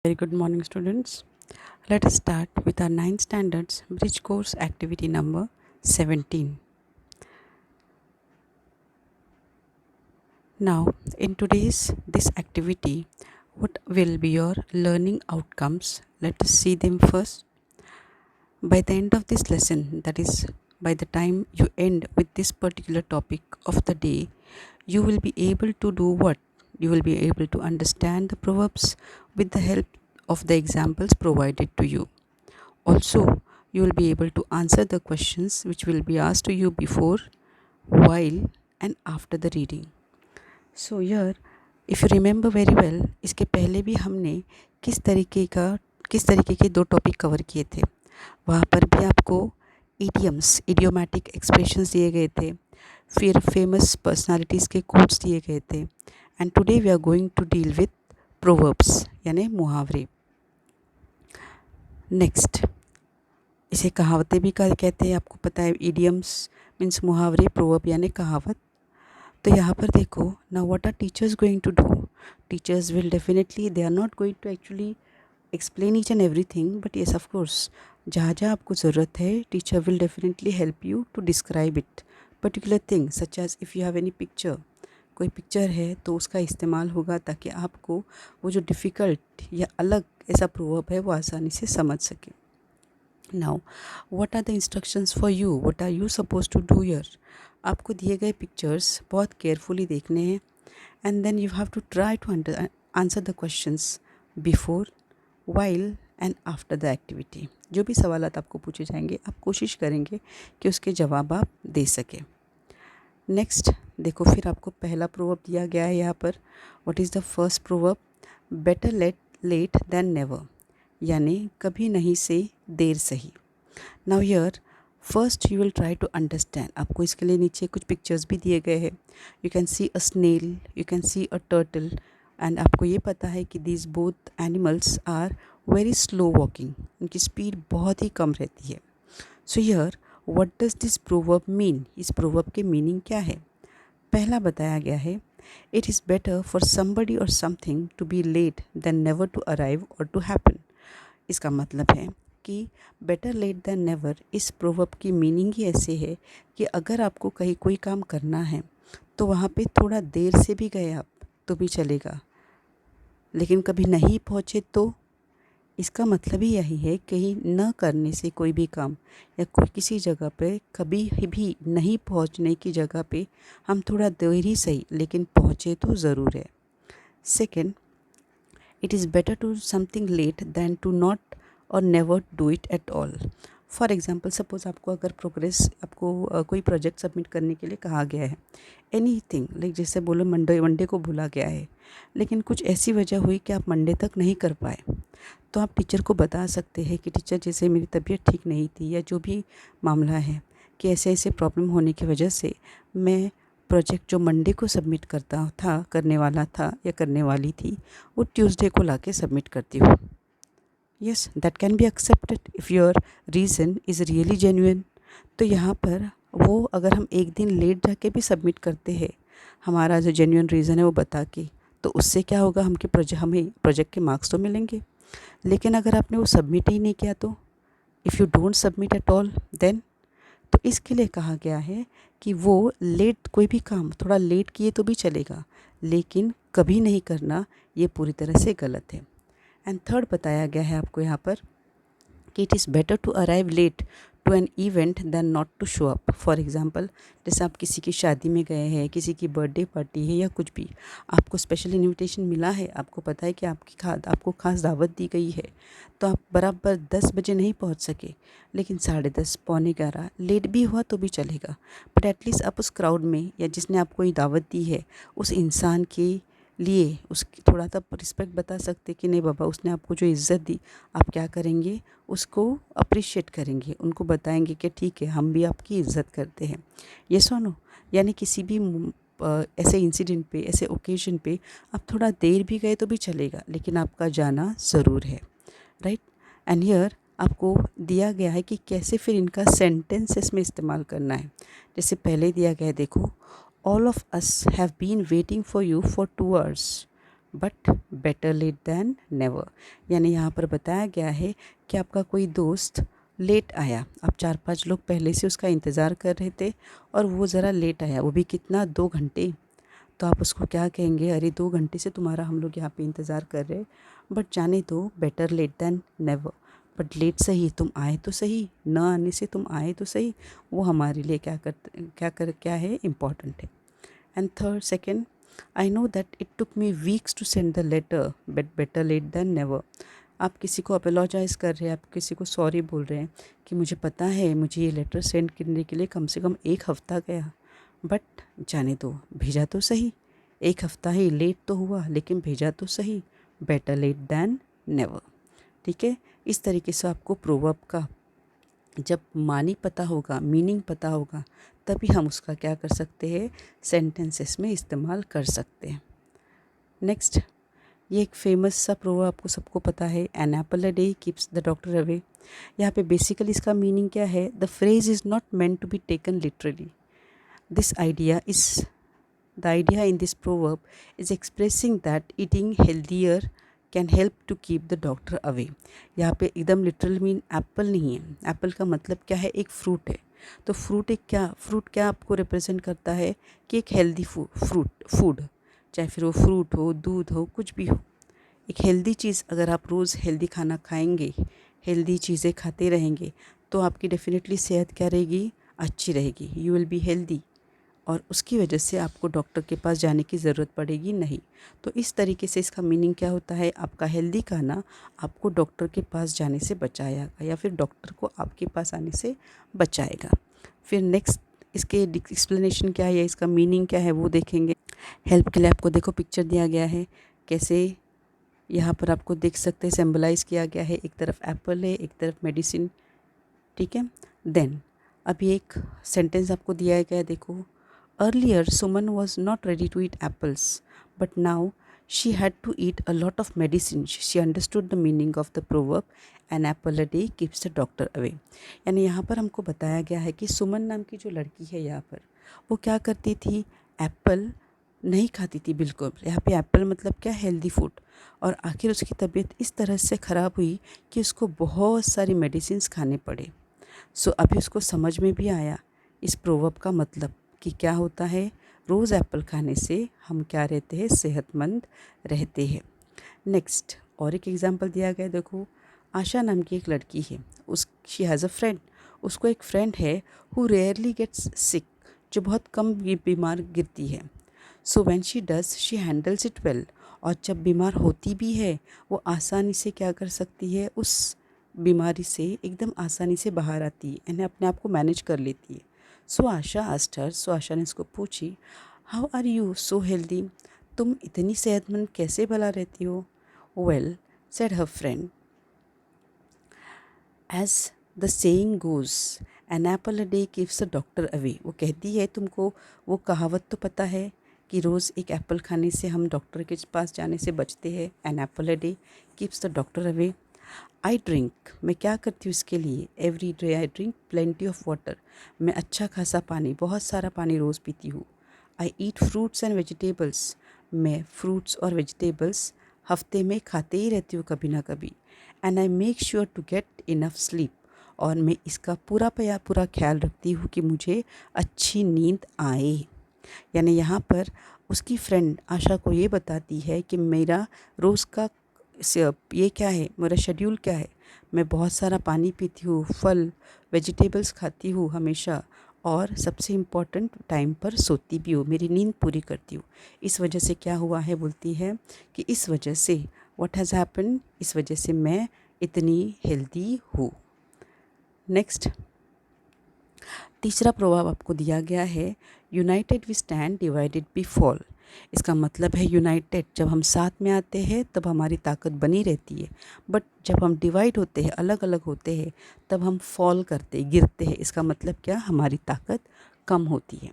Very good morning, students. Let us start with our 9th standards bridge course activity number 17. Now, in today's this activity, what will be your learning outcomes? Let us see them first. By the end of this lesson, that is, by the time you end with this particular topic of the day, you will be able to do what? You will be able to understand the proverbs with the help of the examples provided to you. Also, you will be able to answer the questions which will be asked to you before, while, and after the reading. So here, if you remember very well, इसके पहले भी हमने किस तरीके के दो topic cover किए थे. वहाँ पर भी आपको idioms, idiomatic expressions दिए गए थे, फिर famous personalities के quotes दिए गए थे, and today we are going to deal with proverbs यानी मुहावरे. नेक्स्ट, इसे कहावतें भी कहते हैं. आपको पता है idioms मीन्स मुहावरे, प्रोवर्ब यानी कहावत. तो यहाँ पर देखो, now what are teachers going to do? Teachers will definitely, they are not going to actually explain each and everything, but yes, of course, जहाँ जहाँ आपको ज़रूरत है, teacher will definitely help you to describe it particular thing, such as if you have any picture. कोई picture है तो उसका इस्तेमाल होगा ताकि आपको वो जो डिफ़िकल्ट या अलग ऐसा प्रोवर्ब है वो आसानी से समझ सके. Now what are the instructions for you? What are you suppose to do here? आपको दिए गए पिक्चर्स बहुत केयरफुली देखने हैं, and then you have to try to answer the questions before, while and after the activity. जो भी सवालात आपको पूछे जाएंगे, आप कोशिश करेंगे कि उसके जवाब आप दे सकें. नेक्स्ट देखो, फिर आपको पहला प्रोवर्ब दिया गया है यहाँ पर. What is the first proverb? Better late then never, यानी कभी नहीं से देर सही. Now here first you will try to understand. आपको इसके लिए नीचे कुछ पिक्चर्स भी दिए गए हैं. You can see a snail, you can see a turtle, and आपको ये पता है कि these both animals are very slow walking. उनकी स्पीड बहुत ही कम रहती है. So here what does this proverb mean? इस प्रोवर्ब के मीनिंग क्या है? पहला बताया गया है, it is better for somebody or something to be late then never to arrive or to happen. इसका मतलब है कि बेटर लेट देन नेवर, इस प्रोवर्ब की मीनिंग ही ऐसे है कि अगर आपको कहीं कोई काम करना है तो वहाँ पे थोड़ा देर से भी गए आप तो भी चलेगा, लेकिन कभी नहीं पहुँचे तो. इसका मतलब ही यही है, कहीं न करने से कोई भी काम या कोई किसी जगह पे कभी भी नहीं पहुँचने की जगह पे हम थोड़ा देर ही सही लेकिन पहुँचे तो ज़रूर है. Second, it is better to something late than to not or never do it at all. For example, suppose आपको अगर आपको कोई प्रोजेक्ट सबमिट करने के लिए कहा गया है, एनी थिंग लाइक जैसे बोलो मंडे को बोला गया है, लेकिन कुछ ऐसी वजह हुई कि आप मंडे तक नहीं कर पाए, तो आप टीचर को बता सकते हैं कि टीचर, जैसे मेरी तबीयत ठीक नहीं थी या जो भी मामला है, कि ऐसे ऐसे प्रॉब्लम होने की वजह से मैं प्रोजेक्ट जो मंडे को सबमिट करने वाला था या करने वाली थी, वो ट्यूसडे को लाके सबमिट करती हूँ. Yes, that can be accepted if your reason is really genuine. तो यहाँ पर वो अगर हम एक दिन लेट जाके भी सबमिट करते हैं, हमारा जो जेन्युइन रीज़न है वो बता के, तो उससे क्या होगा, हमें प्रोजेक्ट के मार्क्स तो मिलेंगे. लेकिन अगर आपने वो सबमिट ही नहीं किया तो, if you don't submit at all then, तो इसके लिए कहा गया है कि वो लेट, कोई भी काम थोड़ा लेट किए तो भी चलेगा, लेकिन कभी नहीं करना, ये पूरी तरह से गलत है. एंड थर्ड बताया गया है आपको यहाँ पर कि it is better to arrive late to an event than not to show up. For example, जैसे आप किसी की शादी में गए हैं, किसी की बर्थडे पार्टी है या कुछ भी, आपको स्पेशल इनविटेशन मिला है, आपको पता है कि आपको खास दावत दी गई है, तो आप बराबर 10 बजे नहीं पहुंच सके, लेकिन 10:30, पौने 11 लेट भी हुआ तो भी चलेगा, बट एटलीस्ट आप उस क्राउड में या जिसने आपको ये दावत दी है, उस इंसान के लिए उसकी थोड़ा सा रिस्पेक्ट बता सकते कि नहीं बाबा, उसने आपको जो इज़्ज़त दी, आप क्या करेंगे, उसको अप्रिशिएट करेंगे, उनको बताएंगे कि ठीक है, हम भी आपकी इज़्ज़त करते हैं. ये सुनो, यानी किसी भी ऐसे इंसिडेंट पे, ऐसे ओकेजन पे आप थोड़ा देर भी गए तो भी चलेगा, लेकिन आपका जाना ज़रूर है. राइट. एंड हियर आपको दिया गया है कि कैसे फिर इनका सेंटेंसेस में इस्तेमाल करना है. जैसे पहले दिया गया है, देखो, all of us have been waiting for you for 2 hours. But better late than never. यानी यहाँ पर बताया गया है कि आपका कोई दोस्त लेट आया, आप 4-5 लोग पहले से उसका इंतज़ार कर रहे थे और वो ज़रा लेट आया, वो भी कितना, 2 घंटे। तो आप उसको क्या कहेंगे, अरे 2 घंटे से तुम्हारा हम लोग यहाँ पे इंतज़ार कर रहे हैं, बट जाने दो, better late than never. But late सही, तुम आए तो सही, न आने से तुम आए तो सही, वो हमारे लिए क्या है, इम्पॉर्टेंट है। And third second, I know that it took me weeks to send the letter, but better late than never. आप किसी को अपोलोजाइज़ कर रहे हैं, आप किसी को सॉरी बोल रहे हैं कि मुझे पता है मुझे ये लेटर सेंड करने के लिए कम से कम 1 हफ़्ता गया, बट जाने दो, भेजा तो सही। 1 हफ़्ता ही लेट तो हुआ, लेकिन भेजा तो सही, बेटर लेट दैन नेवर। ठीक है, इस तरीके से आपको प्रोवर्ब का जब मानी पता होगा, मीनिंग पता होगा, तभी हम उसका क्या कर सकते हैं, सेंटेंसेस में इस्तेमाल कर सकते हैं। नेक्स्ट, ये एक फेमस सा प्रोवर्ब आपको सबको पता है, an apple a day keeps the doctor away. यहाँ पे बेसिकली इसका मीनिंग क्या है, the phrase is not meant to be taken literally. This idea is The idea in this proverb is expressing that eating healthier can help to keep the doctor away. यहाँ पे एकदम literal mean Apple नहीं है। Apple का मतलब क्या है, एक फ्रूट है। तो फ्रूट क्या आपको रिप्रेजेंट करता है कि एक हेल्दी फूड, चाहे फिर वो फ्रूट हो, दूध हो, कुछ भी हो। एक हेल्दी चीज़, अगर आप रोज़ हेल्दी खाना खाएंगे, हेल्दी चीज़ें खाते रहेंगे, तो आपकी डेफिनेटली सेहत क्या रहेगी, अच्छी रहेगी, यू विल बी हेल्दी, और उसकी वजह से आपको डॉक्टर के पास जाने की ज़रूरत पड़ेगी नहीं। तो इस तरीके से इसका मीनिंग क्या होता है, आपका हेल्दी खाना आपको डॉक्टर के पास जाने से बचाएगा, या फिर डॉक्टर को आपके पास आने से बचाएगा। फिर नेक्स्ट इसके एक्सप्लेनेशन क्या है, इसका मीनिंग क्या है, वो देखेंगे। हेल्प के लिए आपको देखो पिक्चर दिया गया है, कैसे यहाँ पर आपको देख सकते हैं, सिम्बलाइज़ किया गया है, एक तरफ एप्पल है, एक तरफ मेडिसिन। ठीक है, देन अभी एक सेंटेंस आपको दिया गया है, देखो। Earlier, Suman was not ready to eat apples, but now she had to eat a lot of medicine. She understood the meaning of the proverb, an apple a day keeps the doctor away. यानी यहाँ पर हमको बताया गया है कि सुमन नाम की जो लड़की है यहाँ पर, वो क्या करती थी, एप्पल नहीं खाती थी बिल्कुल। यहाँ पे एप्पल मतलब क्या, हेल्दी फूड। और आखिर उसकी तबीयत इस तरह से ख़राब हुई कि उसको बहुत सारी मेडिसिन्स खाने पड़े। सो अभी उसको समझ में भी आया इस प्रोवर्ब का मतलब कि क्या होता है, रोज़ एप्पल खाने से हम क्या रहते हैं, सेहतमंद रहते हैं। नेक्स्ट और एक एग्जांपल दिया गया, देखो। आशा नाम की एक लड़की है, शी हैज़ अ फ्रेंड, उसको एक फ्रेंड है हु रेयरली गेट्स सिक, जो बहुत कम बीमार गिरती है। So when she does she handles it well, और जब बीमार होती भी है, वो आसानी से क्या कर सकती है, उस बीमारी से एकदम आसानी से बाहर आती है, यानी अपने आप को मैनेज कर लेती है। सो आशा आशा ने इसको पूछी, how are you so healthy, तुम इतनी सेहतमंद कैसे भला रहती हो। Well, said her friend, as the saying goes, an apple a day keeps the doctor away. वो कहती है, तुमको वो कहावत तो पता है कि रोज़ एक एप्पल खाने से हम डॉक्टर के पास जाने से बचते हैं, an apple a day keeps the doctor away. I drink, मैं क्या करती हूँ इसके लिए, every day I drink plenty of water, मैं अच्छा खासा पानी, बहुत सारा पानी रोज़ पीती हूँ। I eat fruits and vegetables, मैं फ्रूट्स और वेजिटेबल्स हफ्ते में खाते ही रहती हूँ कभी ना कभी। And I make sure to get enough sleep, और मैं इसका पूरा ख्याल रखती हूँ कि मुझे अच्छी नींद आए। यानी यहाँ पर उसकी फ्रेंड आशा को ये बताती है कि मेरा रोज़ का ये क्या है, मेरा शेड्यूल क्या है, मैं बहुत सारा पानी पीती हूँ, फल वेजिटेबल्स खाती हूँ हमेशा, और सबसे इम्पॉर्टेंट टाइम पर सोती भी हूँ, मेरी नींद पूरी करती हूँ। इस वजह से क्या हुआ है, बोलती है कि इस वजह से व्हाट हैज़ हैपन, इस वजह से मैं इतनी हेल्दी हूँ। नेक्स्ट, तीसरा प्रभाव आपको दिया गया है, united we stand, divided we fall. इसका मतलब है यूनाइटेड, जब हम साथ में आते हैं तब हमारी ताकत बनी रहती है, बट जब हम डिवाइड होते हैं, अलग अलग होते हैं, तब हम फॉल करते, गिरते हैं। इसका मतलब क्या, हमारी ताकत कम होती है।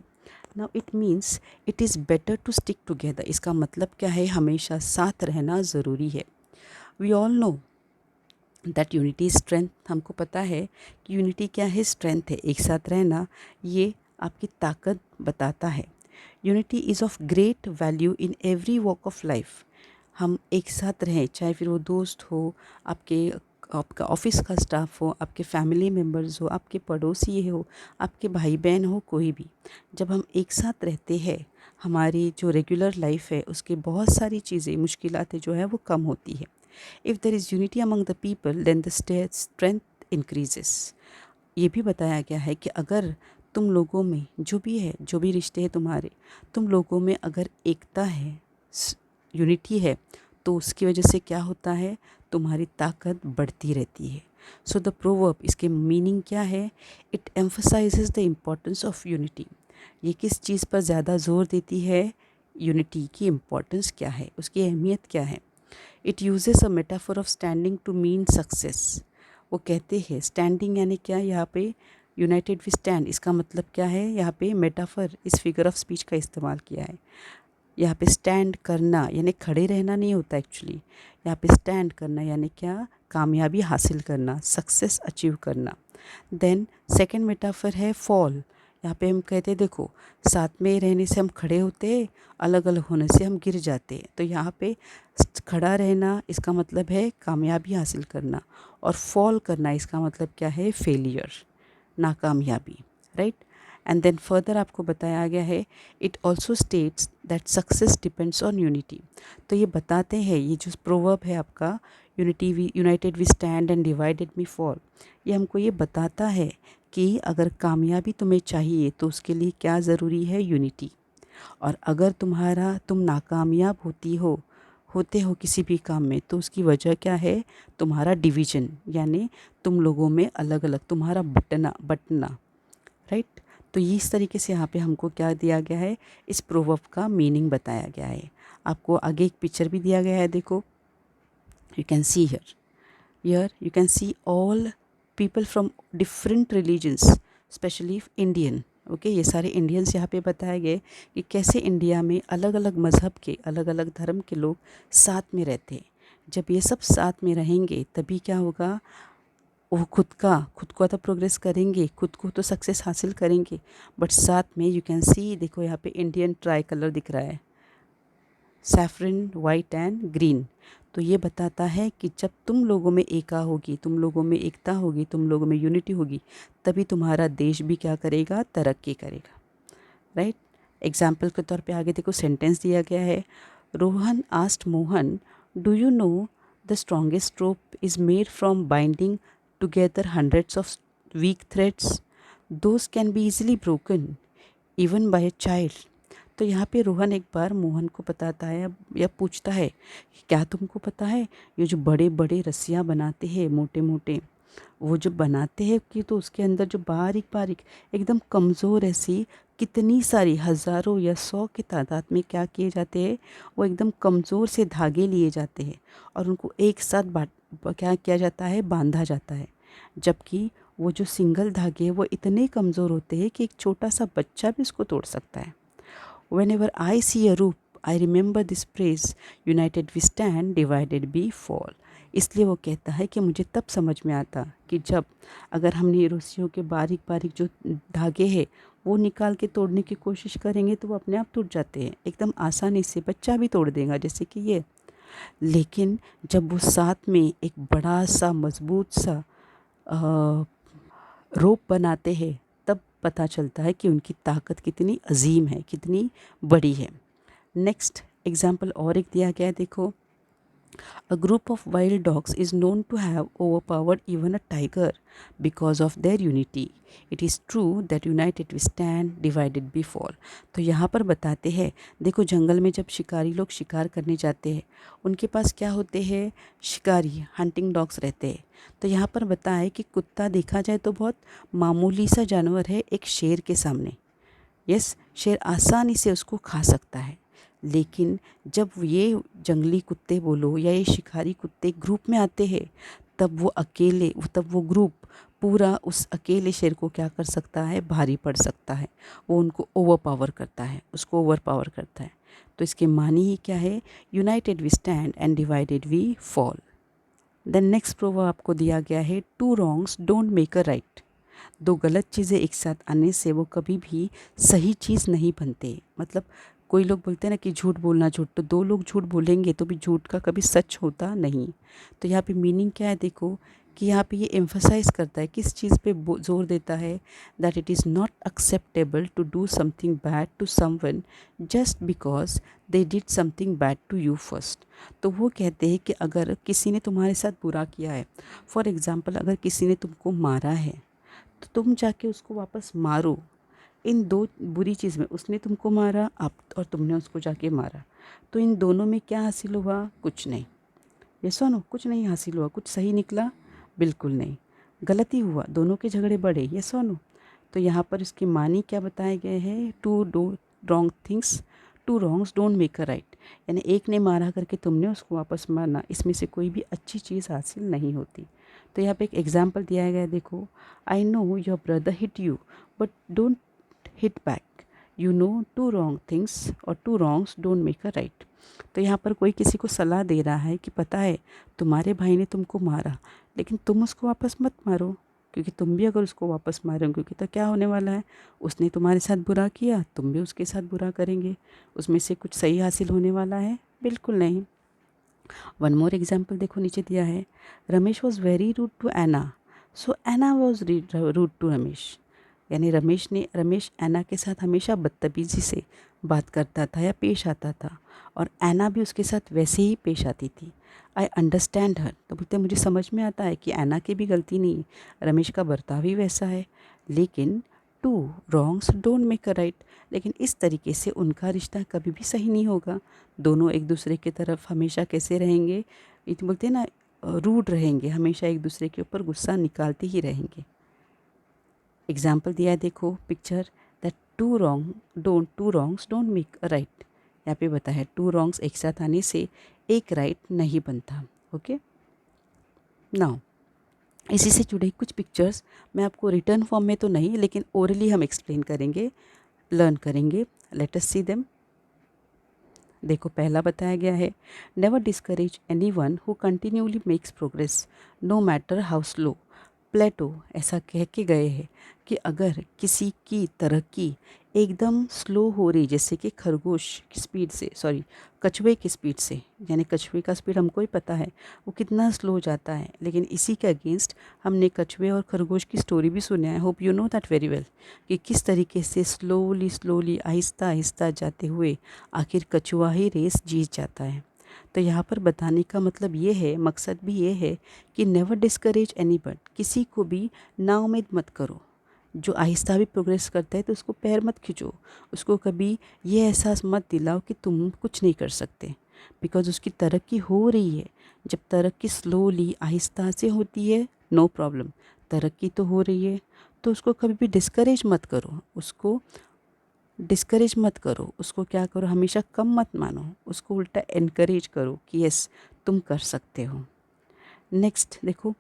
Now it means it is better to stick together. इसका मतलब क्या है, हमेशा साथ रहना ज़रूरी है। We all know that unity strength, हमको पता है कि यूनिटी क्या है, स्ट्रेंथ है, एक साथ रहना ये आपकी ताकत बताता है। Unity is of great value in every walk of life. हम एक साथ रहें, चाहे फिर वो दोस्त हो, आपका ऑफिस का स्टाफ हो, आपके फैमिली मेम्बर्स हो, आपके पड़ोसी हो, आपके भाई बहन हो, कोई भी, जब हम एक साथ रहते हैं हमारी जो रेगुलर लाइफ है उसकी बहुत सारी चीज़ें मुश्किलातें जो है वो कम होती है. If there is unity among the people then the strength increases. ये भी बताया गया है कि अगर तुम लोगों में जो भी है, जो भी रिश्ते हैं तुम्हारे, तुम लोगों में अगर एकता है, यूनिटी है, तो उसकी वजह से क्या होता है, तुम्हारी ताकत बढ़ती रहती है. सो द प्रोवर्ब, इसके मीनिंग क्या है, it emphasises the importance of unity. ये किस चीज़ पर ज़्यादा जोर देती है, यूनिटी की इम्पोर्टेंस क्या है, उसकी अहमियत क्या है. It uses a metaphor of standing to mean success. वो कहते हैं स्टैंडिंग यानी क्या, यहाँ पे यूनाइटेड वी स्टैंड, इसका मतलब क्या है, यहाँ पे मेटाफर, इस फिगर ऑफ स्पीच का इस्तेमाल किया है. यहाँ पे स्टैंड करना यानी खड़े रहना नहीं होता एक्चुअली. यहाँ पे स्टैंड करना यानी क्या, कामयाबी हासिल करना, सक्सेस अचीव करना. देन सेकंड मेटाफर है फॉल. यहाँ पे हम कहते हैं देखो, साथ में रहने से हम खड़े होते हैं, अलग अलग होने से हम गिर जाते हैं. तो यहाँ पे खड़ा रहना इसका मतलब है कामयाबी हासिल करना, और फॉल करना इसका मतलब क्या है, फेलियर, नाकामयाबी, राइट. एंड देन फर्दर आपको बताया गया है, it also states that success depends on unity. तो ये बताते हैं, ये जो प्रोवर्ब है आपका, united we stand and divided we fall, ये हमको ये बताता है कि अगर कामयाबी तुम्हें चाहिए तो उसके लिए क्या ज़रूरी है, यूनिटी. और अगर तुम नाकामयाब होते हो किसी भी काम में, तो उसकी वजह क्या है, तुम्हारा डिवीजन, यानी तुम लोगों में अलग अलग, तुम्हारा बटना, राइट. तो ये इस तरीके से यहाँ पे हमको क्या दिया गया है, इस प्रोवर्ब का मीनिंग बताया गया है. आपको आगे एक पिक्चर भी दिया गया है, देखो, you can see here you can see all people from different religions, specially Indian. Okay, ये सारे इंडियंस यहाँ पे बताए गए कि कैसे इंडिया में अलग अलग मज़हब के, अलग अलग धर्म के लोग साथ में रहते हैं. जब ये सब साथ में रहेंगे तभी क्या होगा, वो खुद को तो प्रोग्रेस करेंगे, खुद को तो सक्सेस हासिल करेंगे, बट साथ में यू कैन सी, देखो यहाँ पे इंडियन ट्राई कलर दिख रहा है, सैफरन, वाइट एंड ग्रीन. तो ये बताता है कि जब तुम लोगों में तुम लोगों में एकता होगी, तुम लोगों में यूनिटी होगी, तभी तुम्हारा देश भी क्या करेगा, तरक्की करेगा, राइट. एग्जाम्पल के तौर पे आगे देखो, सेंटेंस दिया गया है, Rohan asked Mohan, do you know the strongest rope is made from binding together hundreds of weak threads, those can be easily broken even by a child. तो यहाँ पे रोहन एक बार मोहन को बताता है या पूछता है, क्या तुमको पता है, ये जो बड़े बड़े रस्सियाँ बनाते हैं, मोटे मोटे, वो जो बनाते हैं कि तो उसके अंदर जो बारीक बारीक एकदम कमज़ोर ऐसी कितनी सारी हज़ारों या 100 की तादाद में क्या किए जाते हैं, वो एकदम कमज़ोर से धागे लिए जाते हैं और उनको एक साथ क्या किया जाता है, बांधा जाता है. जबकि वो जो सिंगल धागे हैं वो इतने कमज़ोर होते हैं कि एक छोटा सा बच्चा भी उसको तोड़ सकता है. Whenever I see a rope, I remember this phrase, united we stand, divided we fall. इसलिए वो कहता है कि मुझे तब समझ में आता कि जब अगर हमने रस्सियों के बारीक बारीक जो धागे हैं वो निकाल के तोड़ने की कोशिश करेंगे तो वो अपने आप टूट जाते हैं, एकदम आसानी से बच्चा भी तोड़ देगा जैसे कि ये. लेकिन जब वो साथ में एक बड़ा सा मजबूत सा रोप बनाते हैं, तब पता चलता है कि उनकी ताकत कितनी अजीम है, कितनी बड़ी है. नेक्स्ट एग्जाम्पल और एक दिया गया है, देखो, a group of wild dogs is known to have overpowered even a tiger because of their unity. It is true that united we stand, divided we fall. तो यहाँ पर बताते हैं, देखो जंगल में जब शिकारी लोग शिकार करने जाते हैं, उनके पास क्या होते हैं, शिकारी, हंटिंग डॉग्स रहते हैं. तो यहाँ पर बताया है कि कुत्ता देखा जाए तो बहुत मामूली सा जानवर है एक शेर के सामने. यस, शेर आसानी से उसको खा सकता है. लेकिन जब ये जंगली कुत्ते बोलो या ये शिकारी कुत्ते ग्रुप में आते हैं, तब वो ग्रुप पूरा उस अकेले शेर को क्या कर सकता है, भारी पड़ सकता है. वो उनको उसको ओवर पावर करता है. तो इसके मानी ही क्या है, united we stand and divided we fall. Then next proverb आपको दिया गया है, two wrongs don't make a right. दो गलत चीज़ें एक साथ आने से वो कभी भी सही चीज़ नहीं बनते. मतलब कोई लोग बोलते हैं ना कि झूठ बोलना झूठ, तो दो लोग झूठ बोलेंगे तो भी झूठ का कभी सच होता नहीं। तो यहाँ पे मीनिंग क्या है देखो, कि यहाँ पे ये एम्फसाइज करता है, किस चीज़ पे जोर देता है, that it is not acceptable to do something bad to someone just because they did something bad to you first. तो वो कहते हैं कि अगर किसी ने तुम्हारे साथ बुरा किया है, फॉर एग्ज़ाम्पल अगर किसी ने तुमको मारा है, तो तुम जाके उसको वापस मारो। इन दो बुरी चीज़ में, उसने तुमको मारा आप और तुमने उसको जाके मारा, तो इन दोनों में क्या हासिल हुआ? कुछ नहीं। ये सुनो, कुछ नहीं हासिल हुआ। कुछ सही निकला? बिल्कुल नहीं। गलती हुआ, दोनों के झगड़े बढ़े, ये सुनो। तो यहाँ पर इसके मानी क्या बताए गए हैं? To do wrong things, two wrongs don't make a right. यानी एक ने मारा करके तुमने उसको वापस मारना, इसमें से कोई भी अच्छी चीज़ हासिल नहीं होती। तो यहाँ पे एक एग्जाम्पल दिया गया है, देखो। I know your brother hit you but don't hit back. You know two wrong things or two wrongs don't make a right. तो यहाँ पर कोई किसी को सलाह दे रहा है कि पता है तुम्हारे भाई ने तुमको मारा, लेकिन तुम उसको वापस मत मारो, क्योंकि तुम भी अगर उसको वापस मारोगे तो क्या होने वाला है? उसने तुम्हारे साथ बुरा किया, तुम भी उसके साथ बुरा करेंगे। उसमें से कुछ सही हासिल होने वाला है? बिल्कुल नहीं। वन मोर एग्जाम्पल देखो, नीचे दिया है, Ramesh was very rude to Anna, so Anna was rude to Ramesh. यानी रमेश एना के साथ हमेशा बदतमीजी से बात करता था या पेश आता था, और एना भी उसके साथ वैसे ही पेश आती थी। आई अंडरस्टैंड हर, तो बोलते मुझे समझ में आता है कि एना की भी गलती नहीं है, रमेश का बर्ताव ही वैसा है। लेकिन to wrongs don't make a right, लेकिन इस तरीके से उनका रिश्ता कभी भी सही नहीं होगा। दोनों एक दूसरे की तरफ हमेशा कैसे रहेंगे? ये तो बोलते हैं ना, रूड रहेंगे, हमेशा एक दूसरे के ऊपर गुस्सा निकालते ही रहेंगे। एग्जाम्पल दिया है देखो, picture, that to wrongs don't make a right. यहाँ पे बताया है टू रॉन्ग्स एक साथ आने से एक राइट नहीं बनता। ओके, नाउ इसी से जुड़े कुछ पिक्चर्स मैं आपको रिटर्न फॉर्म में तो नहीं, लेकिन ओरली हम एक्सप्लेन करेंगे, लर्न करेंगे। Let us see them. देखो, पहला बताया गया है, never discourage anyone who continuously makes progress no matter how slow. Plato ऐसा कह के गए हैं कि अगर किसी की तरक्की एकदम स्लो हो रही, जैसे कि खरगोश की स्पीड से, सॉरी कछुए की स्पीड से, यानी कछुए का स्पीड हमको ही पता है वो कितना स्लो हो जाता है, लेकिन इसी के अगेंस्ट हमने कछुए और खरगोश की स्टोरी भी सुना है, hope you know that very well, कि किस तरीके से स्लोली आहिस्ता आहिस्ता जाते हुए आखिर कछुआ ही रेस जीत जाता है। तो यहाँ पर बताने का मतलब ये है, मकसद भी ये है कि नेवर डिस्करेज एनी बट, किसी को भी नाउम्मीद मत करो। जो आहिस्ता भी प्रोग्रेस करता है तो उसको पैर मत खींचो, उसको कभी ये एहसास मत दिलाओ कि तुम कुछ नहीं कर सकते, बिकॉज उसकी तरक्की हो रही है। जब तरक्की स्लोली आहिस्ता से होती है, नो प्रॉब्लम, तरक्की तो हो रही है, तो उसको कभी भी डिस्करेज मत करो, उसको क्या करो, हमेशा कम मत मानो, उसको उल्टा एनकरेज करो कि यस तुम कर सकते हो। नेक्स्ट देखो,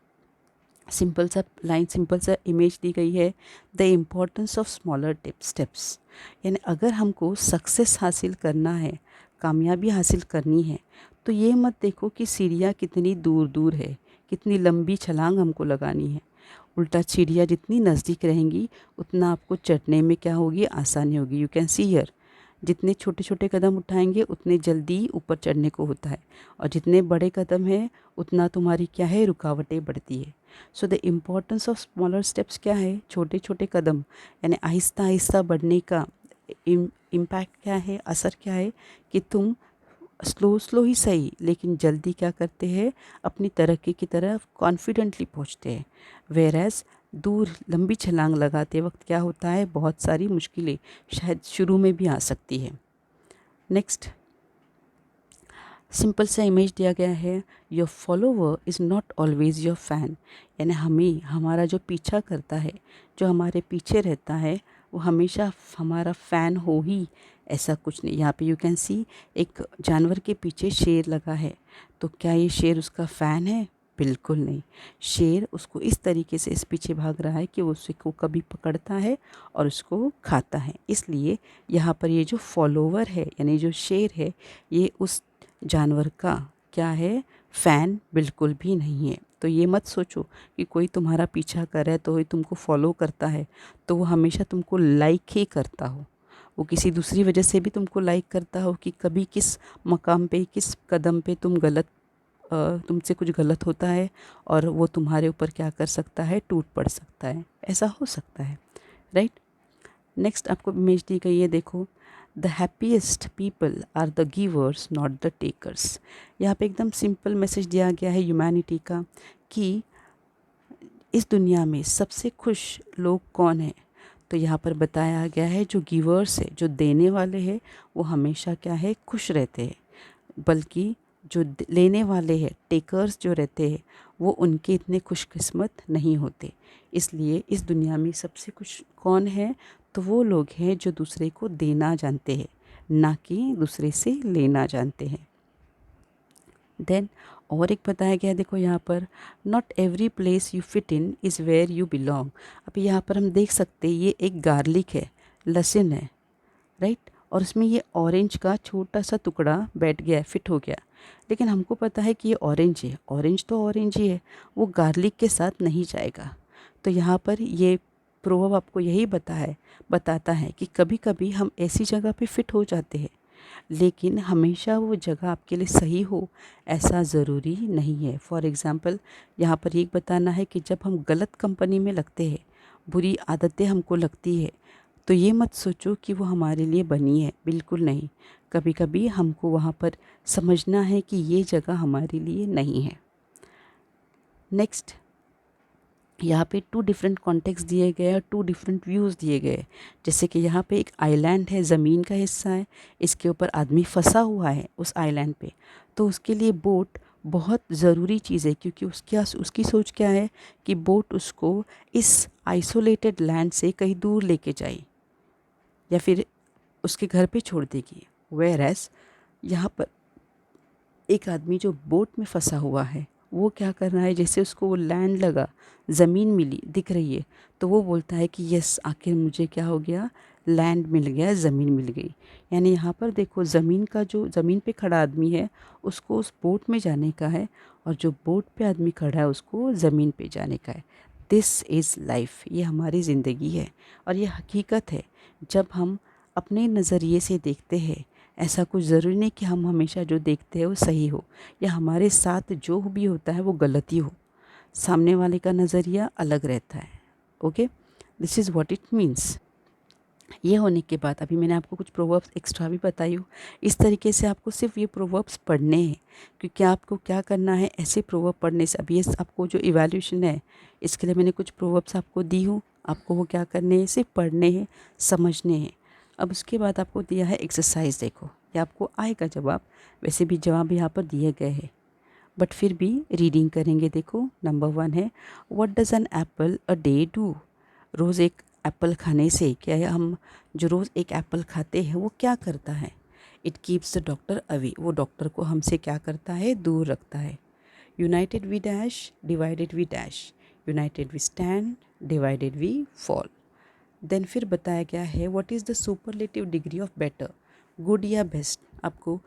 सिंपल सा लाइन, सिंपल सा इमेज दी गई है, the importance of smaller steps. यानी अगर हमको सक्सेस हासिल करना है, कामयाबी हासिल करनी है, तो ये मत देखो कि सीढ़ियाँ कितनी दूर दूर है, कितनी लंबी छलांग हमको लगानी है। उल्टा सीढ़ियाँ जितनी नज़दीक रहेंगी उतना आपको चढ़ने में क्या होगी, आसानी होगी। यू कैन सी हियर, जितने छोटे छोटे कदम उठाएंगे उतने जल्दी ऊपर चढ़ने को होता है, और जितने बड़े कदम है उतना तुम्हारी क्या है, रुकावटें बढ़ती है। So the importance of smaller steps क्या है, छोटे छोटे कदम, यानी आहिस्ता आहिस्ता बढ़ने का इम्पैक्ट क्या है, असर क्या है, कि तुम स्लो ही सही, लेकिन जल्दी क्या करते हैं, अपनी तरक्की की तरफ कॉन्फिडेंटली पहुंचते हैं। वेरएज दूर लंबी छलांग लगाते वक्त क्या होता है, बहुत सारी मुश्किलें शायद शुरू में भी आ सकती है। नेक्स्ट, सिंपल सा इमेज दिया गया है, your follower is not always your fan. यानी हमारा जो पीछा करता है, जो हमारे पीछे रहता है, वो हमेशा हमारा फ़ैन हो ही, ऐसा कुछ नहीं। यहाँ पे यू कैन सी एक जानवर के पीछे शेर लगा है, तो क्या ये शेर उसका फ़ैन है? बिल्कुल नहीं। शेर उसको इस तरीके से इस पीछे भाग रहा है कि वो उसको कभी पकड़ता है और उसको खाता है। इसलिए यहाँ पर ये जो फॉलोवर है, यानी जो शेर है, ये उस जानवर का क्या है, फ़ैन बिल्कुल भी नहीं है। तो ये मत सोचो कि कोई तुम्हारा पीछा कर रहा है तो कोई तुमको फॉलो करता है तो वो हमेशा तुमको लाइक ही करता हो। वो किसी दूसरी वजह से भी तुमको लाइक करता हो कि कभी किस मकाम पे, किस कदम पे तुमसे कुछ गलत होता है और वो तुम्हारे ऊपर क्या कर सकता है, टूट पड़ सकता है, ऐसा हो सकता है, राइट। नेक्स्ट आपको इमेज दी गई है, देखो, the happiest people are the givers not the takers. यहाँ पे एकदम सिंपल मैसेज दिया गया है ह्यूमैनिटी का कि इस दुनिया में सबसे खुश लोग कौन हैं। तो यहाँ पर बताया गया है जो गिवर्स है, जो देने वाले हैं, वो हमेशा क्या है, खुश रहते हैं, बल्कि जो लेने वाले हैं, टेकर्स जो रहते हैं, वो उनके इतने खुशकिस्मत नहीं होते। इसलिए इस दुनिया में सबसे खुश कौन है, तो वो लोग हैं जो दूसरे को देना जानते हैं, ना कि दूसरे से लेना जानते हैं। देन और एक बताया गया है, देखो यहाँ पर, not every place you fit in is where you belong. अब यहाँ पर हम देख सकते हैं ये एक गार्लिक है, लहसुन है, राइट, और उसमें ये ऑरेंज का छोटा सा टुकड़ा बैठ गया है, फिट हो गया, लेकिन हमको पता है कि ये ऑरेंज है, ऑरेंज तो ऑरेंज ही है, वो गार्लिक के साथ नहीं जाएगा। तो यहाँ पर ये प्रोवर्ब आपको यही बताता है कि कभी कभी हम ऐसी जगह पे फिट हो जाते हैं, लेकिन हमेशा वो जगह आपके लिए सही हो ऐसा ज़रूरी नहीं है। फॉर एग्ज़ाम्पल यहाँ पर एक बताना है कि जब हम गलत कंपनी में लगते हैं, बुरी आदतें हमको लगती है, तो ये मत सोचो कि वो हमारे लिए बनी है, बिल्कुल नहीं। कभी कभी हमको वहाँ पर समझना है कि ये जगह हमारे लिए नहीं है। नेक्स्ट यहाँ पे 2 डिफरेंट कॉन्टेक्स्ट दिए गए और 2 डिफरेंट व्यूज़ दिए गए। जैसे कि यहाँ पे एक आइलैंड है, ज़मीन का हिस्सा है, इसके ऊपर आदमी फंसा हुआ है उस आइलैंड पे, तो उसके लिए बोट बहुत ज़रूरी चीज़ है, क्योंकि उसकी सोच क्या है कि बोट उसको इस आइसोलेटेड लैंड से कहीं दूर लेके जाए या फिर उसके घर पे छोड़ देगी। वेयर एज यहाँ पर एक आदमी जो बोट में फंसा हुआ है, वो क्या कर रहा है, जैसे उसको वो लैंड लगा, ज़मीन मिली, दिख रही है, तो वो बोलता है कि यस, आखिर मुझे क्या हो गया, लैंड मिल गया, ज़मीन मिल गई। यानी यहाँ पर देखो, ज़मीन पे खड़ा आदमी है, उसको उस बोट में जाने का है, और जो बोट पे आदमी खड़ा है उसको ज़मीन पे जाने का है। दिस इज़ लाइफ, ये हमारी ज़िंदगी है और ये हकीकत है। जब हम अपने नज़रिए से देखते हैं, ऐसा कुछ ज़रूरी नहीं कि हम हमेशा जो देखते हैं वो सही हो, या हमारे साथ जो भी होता है वो गलती हो। सामने वाले का नज़रिया अलग रहता है। Okay, this is what it means. ये होने के बाद अभी मैंने आपको कुछ प्रोवर्ब्स एक्स्ट्रा भी बताई हूँ। इस तरीके से आपको सिर्फ ये प्रोवर्ब्स पढ़ने हैं, क्योंकि आपको क्या करना है, ऐसे प्रोवर्ब पढ़ने से, अभी ये आपको जो इवैल्यूएशन है, इसके लिए मैंने कुछ प्रोवर्ब्स आपको दी हूँ, आपको वो क्या करने हैं, सिर्फ पढ़ने हैं, समझने हैं। अब उसके बाद आपको दिया है एक्सरसाइज, देखो ये आपको आएगा जवाब, वैसे भी जवाब यहाँ पर दिए गए हैं, बट फिर भी रीडिंग करेंगे। देखो, नंबर 1 है, what does an apple a day do. रोज़ एक एप्पल खाने से क्या है, हम जो रोज़ एक एप्पल खाते हैं वो क्या करता है, it keeps the doctor away, वो डॉक्टर को हमसे क्या करता है, दूर रखता है। United we dash, divided we dash, united we stand, divided we fall. Then फिर बताया गया है, what is the superlative degree of better, good या बेस्ट। आपको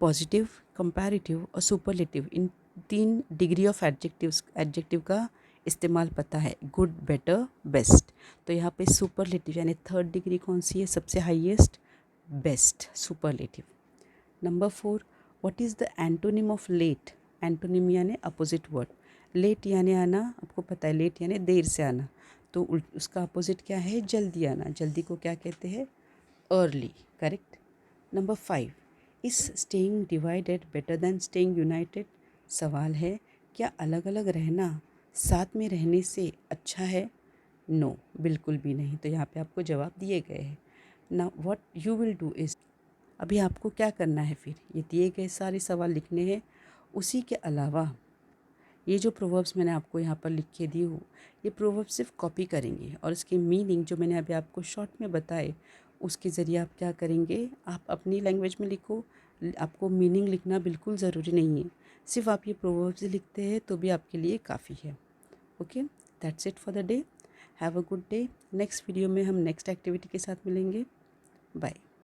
पॉजिटिव, कंपैरेटिव और सुपरलेटिव, इन 3 डिग्री ऑफ एडजेक्टिव का इस्तेमाल पता है, गुड, बेटर, बेस्ट। तो यहाँ पे सुपरलेटिव यानी 3rd डिग्री कौन सी है, सबसे highest, best, superlative. Number 4, what is the antonym of late. Antonym यानी अपोजिट वर्ड, लेट यानी आना, आपको पता है लेट यानी देर से आना, तो उसका अपोजिट क्या है, जल्दी आना। जल्दी को क्या कहते हैं, early, correct. Number 5, is staying divided better than staying United. सवाल है, क्या अलग अलग रहना साथ में रहने से अच्छा है। नो, बिल्कुल भी नहीं। तो यहाँ पे आपको जवाब दिए गए हैं ना। What you will do is, अभी आपको क्या करना है, फिर ये दिए गए सारे सवाल लिखने हैं। उसी के अलावा ये जो प्रोवर्ब्स मैंने आपको यहाँ पर लिख के दी हूँ, ये प्रोवर्ब्स सिर्फ कॉपी करेंगे और इसकी मीनिंग जो मैंने अभी आपको शॉर्ट में बताए, उसके ज़रिए आप क्या करेंगे, आप अपनी लैंग्वेज में लिखो। आपको मीनिंग लिखना बिल्कुल ज़रूरी नहीं है, सिर्फ आप ये प्रोवर्ब्स लिखते हैं तो भी आपके लिए काफ़ी है। Okay, that's it for the day. Have a good day. Next video में हम नेक्स्ट एक्टिविटी के साथ मिलेंगे। बाय।